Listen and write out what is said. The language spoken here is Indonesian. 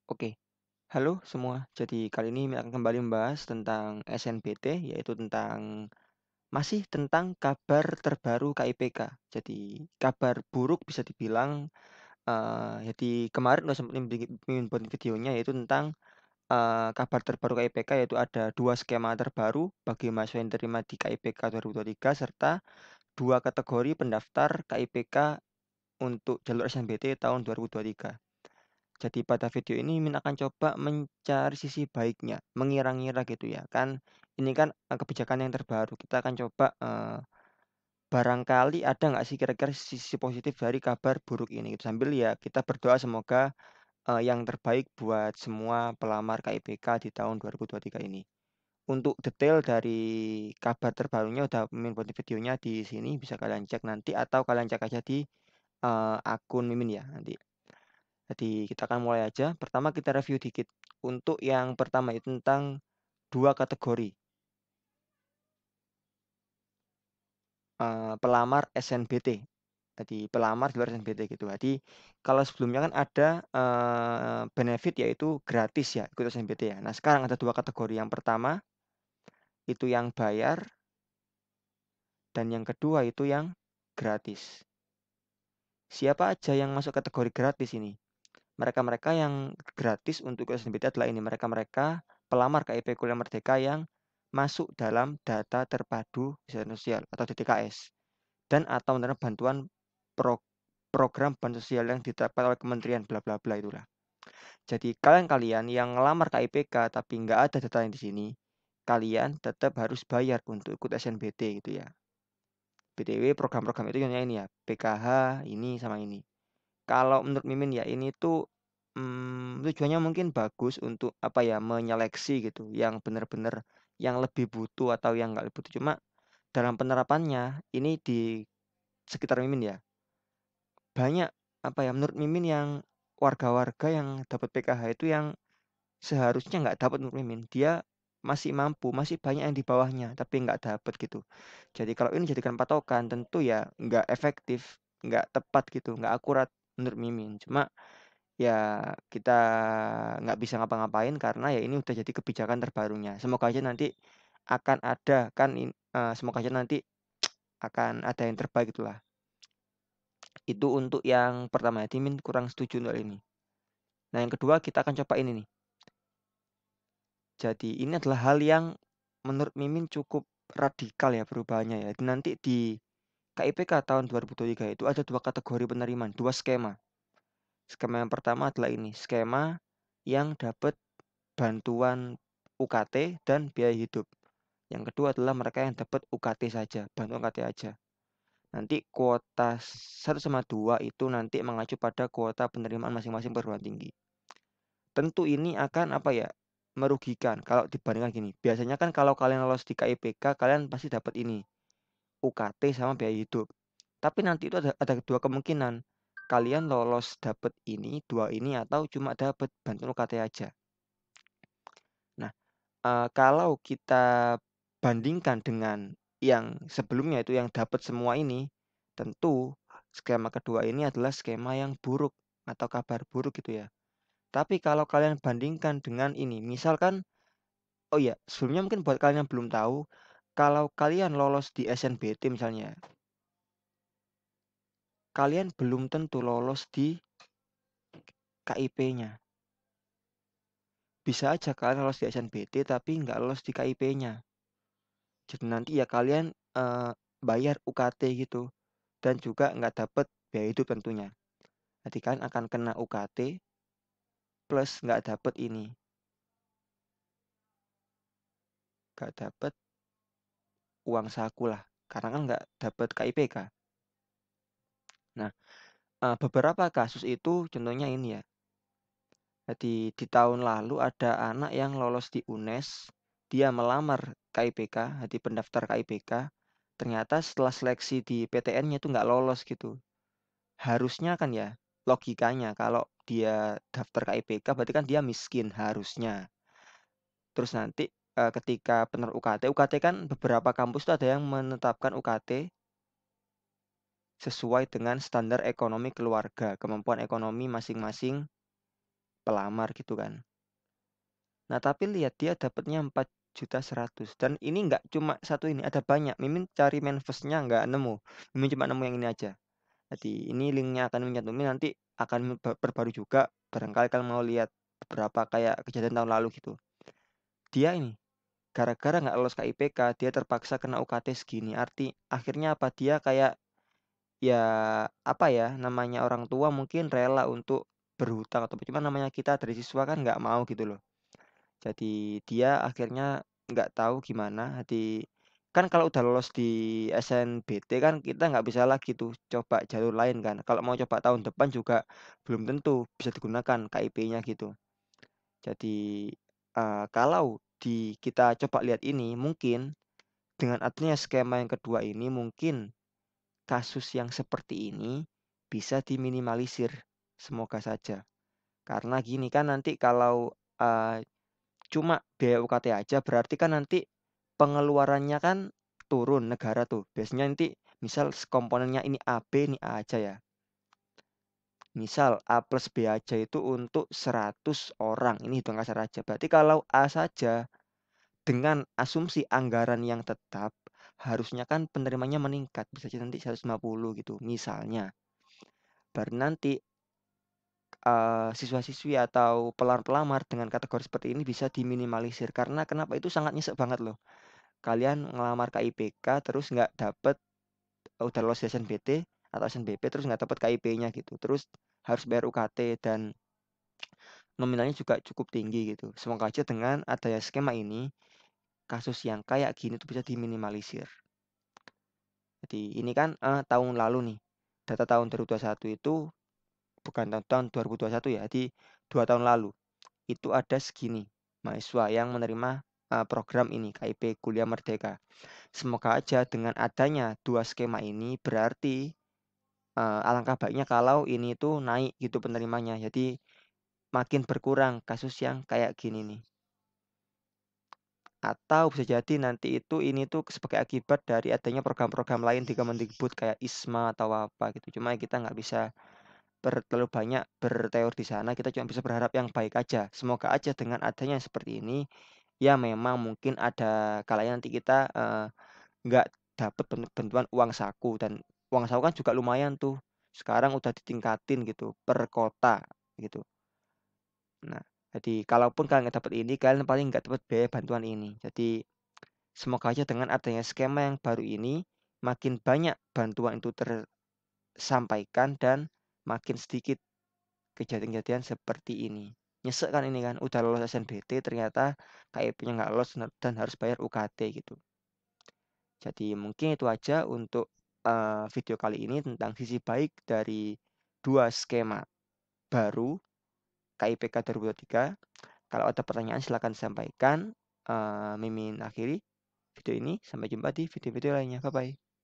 Oke, halo semua. Jadi kali ini akan kembali membahas tentang SNBT, yaitu masih tentang kabar terbaru KIPK. Jadi kabar buruk bisa dibilang, jadi kemarin udah sempat buat videonya yaitu tentang, kabar terbaru KIPK, yaitu ada 2 skema terbaru bagi mahasiswa yang diterima di KIPK 2023 serta 2 kategori pendaftar KIPK untuk jalur SNBT tahun 2023. Jadi pada video ini Min akan coba mencari sisi baiknya, mengira-ngira gitu ya. Kan ini kan, kebijakan yang terbaru. Kita akan coba, barangkali ada nggak sih kira-kira sisi positif dari kabar buruk ini gitu. Sambil ya kita berdoa semoga, yang terbaik buat semua pelamar KIPK di tahun 2023 ini. Untuk detail dari kabar terbarunya udah Mimin buat videonya di sini, bisa kalian cek nanti atau kalian cek aja di, akun Mimin ya nanti. Jadi kita akan mulai aja. Pertama kita review dikit. Untuk yang pertama itu tentang 2 kategori, pelamar SNBT. Jadi pelamar di luar SNBT gitu. Jadi kalau sebelumnya kan ada, benefit yaitu gratis ya ikut SNBT ya. Nah sekarang ada 2 kategori. Yang pertama itu yang bayar dan yang kedua itu yang gratis. Siapa aja yang masuk kategori gratis ini? Mereka-mereka yang gratis untuk SNBT adalah ini, mereka-mereka pelamar KIP Kuliah Merdeka yang masuk dalam data terpadu kesejahteraan sosial atau DTKS dan atau menerima bantuan pro program bantuan sosial yang ditetapkan oleh kementerian bla bla bla itulah. Jadi kalian-kalian yang ngelamar KIPK tapi nggak ada datanya di sini, kalian tetap harus bayar untuk ikut SNBT gitu ya. BTW program-program itu contohnya ini ya, PKH ini sama ini. Kalau menurut Mimin ya ini tuh, tujuannya mungkin bagus untuk apa ya, menyeleksi gitu yang benar-benar yang lebih butuh atau yang nggak butuh. Cuma dalam penerapannya ini di sekitar Mimin ya, banyak apa ya, menurut Mimin yang warga-warga yang dapat PKH itu yang seharusnya nggak dapat menurut Mimin. Dia masih mampu, masih banyak yang di bawahnya tapi nggak dapat gitu. Jadi kalau ini dijadikan patokan tentu ya nggak efektif, nggak tepat gitu, nggak akurat menurut Mimin. Cuma ya kita nggak bisa ngapa-ngapain karena ya ini udah jadi kebijakan terbarunya. Semoga aja nanti akan ada kan semoga aja nanti akan ada yang terbaik itulah. Itu untuk yang pertama ya, Mimin kurang setuju untuk ini. Nah, yang kedua kita akan coba ini nih. Jadi ini adalah hal yang menurut Mimin cukup radikal ya perubahannya ya. Nanti di KIPK tahun 2023 itu ada 2 kategori penerimaan, 2 skema. Skema yang pertama adalah ini, skema yang dapat bantuan UKT dan biaya hidup. Yang kedua adalah mereka yang dapat UKT saja, bantuan UKT aja. Nanti kuota 1/2 itu nanti mengacu pada kuota penerimaan masing-masing perguruan tinggi. Tentu ini akan apa ya, merugikan kalau dibandingkan gini. Biasanya kan kalau kalian lolos di KIPK kalian pasti dapat ini, UKT sama biaya hidup. Tapi nanti itu ada 2 kemungkinan. Kalian lolos dapat ini, 2 ini atau cuma dapat bantuan UKT aja. Nah, kalau kita bandingkan dengan yang sebelumnya itu yang dapat semua ini, tentu skema kedua ini adalah skema yang buruk atau kabar buruk gitu ya. Tapi kalau kalian bandingkan dengan ini, misalkan oh iya, sebelumnya mungkin buat kalian yang belum tahu, kalau kalian lolos di SNBT misalnya, kalian belum tentu lolos di KIP-nya. Bisa aja kalian lolos di SNBT tapi nggak lolos di KIP-nya. Jadi nanti ya kalian, bayar UKT gitu dan juga nggak dapat biaya hidup tentunya. Nanti kalian akan kena UKT plus nggak dapat ini, nggak dapat uang saku lah, karena kan nggak dapat KIPK. Nah, beberapa kasus itu contohnya ini ya, jadi di tahun lalu ada anak yang lolos di UNES, dia melamar KIPK, jadi pendaftar KIPK, ternyata setelah seleksi di PTN-nya itu nggak lolos gitu. Harusnya kan ya, logikanya kalau dia daftar KIPK berarti kan dia miskin harusnya. Terus nanti, ketika benar UKT kan beberapa kampus tuh ada yang menetapkan UKT sesuai dengan standar ekonomi keluarga, kemampuan ekonomi masing-masing pelamar gitu kan. Nah, tapi lihat dia dapatnya 4.100.000 dan ini nggak cuma satu ini, ada banyak. Mimin cari manifest-nya nggak nemu. Mimin cuma nemu yang ini aja. Jadi ini linknya akan mencantumkan nanti akan perbarui juga. Barangkali kalian mau lihat beberapa kayak kejadian tahun lalu gitu. Dia ini gara-gara nggak lolos KIPK, dia terpaksa kena UKT segini. Akhirnya apa? Dia kayak ya apa ya namanya orang tua mungkin rela untuk berhutang atau cuma namanya kita dari siswa kan nggak mau gitu loh. Jadi dia akhirnya nggak tahu gimana, kan kalau udah lolos di SNBT kan kita nggak bisa lagi tuh coba jalur lain kan. Kalau mau coba tahun depan juga belum tentu bisa digunakan KIP-nya gitu. Jadi, kalau kita coba lihat ini, mungkin dengan adanya skema yang kedua ini, mungkin kasus yang seperti ini bisa diminimalisir, semoga saja. Karena gini kan nanti kalau, cuma biaya UKT aja berarti kan nanti pengeluarannya kan turun negara tuh. Biasanya nanti misal komponennya ini A, B, ini A aja ya. Misal A plus B aja itu untuk 100 orang, ini hitung kasar aja. Berarti kalau A saja dengan asumsi anggaran yang tetap, harusnya kan penerimanya meningkat, bisa jadi nanti 150 gitu misalnya. Baru nanti, siswa-siswi atau pelamar-pelamar dengan kategori seperti ini bisa diminimalisir. Karena kenapa? Itu sangat nyesek banget loh. Kalian ngelamar KIPK terus nggak dapet, udah lolos SNBT atau SNBP terus nggak dapet KIP-nya gitu. Terus harus bayar UKT dan nominalnya juga cukup tinggi gitu. Semoga aja dengan adanya skema ini, kasus yang kayak gini tuh bisa diminimalisir. Jadi ini kan, tahun lalu nih, data tahun 2021 itu bukan tahun 2021 ya, jadi 2 tahun lalu, itu ada segini mahasiswa yang menerima, program ini, KIP Kuliah Merdeka. Semoga aja dengan adanya 2 skema ini berarti, alangkah baiknya kalau ini tuh naik gitu penerimanya. Jadi makin berkurang kasus yang kayak gini nih. Atau bisa jadi nanti ini tuh sebagai akibat dari adanya program-program lain di Kemendikbud kayak ISMA atau apa gitu. Cuma kita nggak bisa terlalu banyak berteori di sana, kita cuma bisa berharap yang baik aja. Semoga aja dengan adanya seperti ini, ya memang mungkin ada kalanya nanti kita, nggak dapat bantuan uang saku dan uang saku kan juga lumayan tuh. Sekarang udah ditingkatin gitu per kota gitu. Nah, jadi kalaupun kalian nggak dapat ini, kalian paling nggak dapat biaya bantuan ini. Jadi semoga aja dengan adanya skema yang baru ini, makin banyak bantuan itu tersampaikan dan makin sedikit kejadian-kejadian seperti ini. Nyesek kan ini kan, udah lolos SNBT ternyata KIP-nya nggak lolos dan harus bayar UKT gitu. Jadi mungkin itu aja untuk, video kali ini tentang sisi baik dari 2 skema baru KIPK 2023. Kalau ada pertanyaan silakan disampaikan. Mimin akhiri video ini, sampai jumpa di video-video lainnya. Bye-bye.